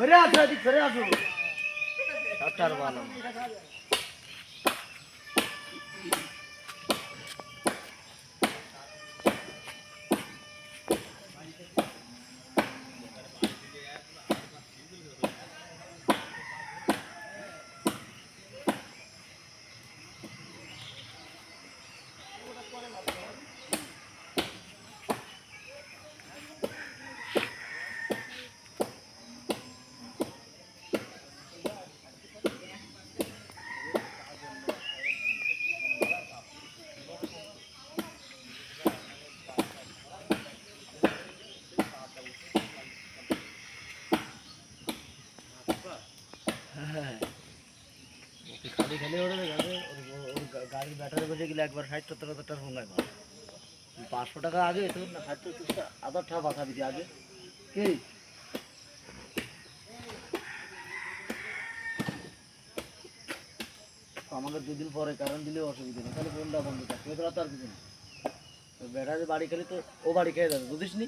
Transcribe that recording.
ফিরে আসো এদিক ফিরে আসো ডাক্তার ভালো খালি খালি ওরে গাড়ির ব্যাটারি বেজে গেলে একবার 60-70 হাজার টাকা ফোন লাগবে 500 টাকা আগে তো না 60-70 হাজার টাকা পাঠা দিবি আগে কি আমাকে 2 দিন পরে কারণ দিলে অসুবিধা নেই তাহলে ফোনটা বন্ধ থাকবে তো আর কিছু না ব্যাটারি বাড়ি খেলে তো ও বাড়ি খেয়ে যাবে বুঝিস নি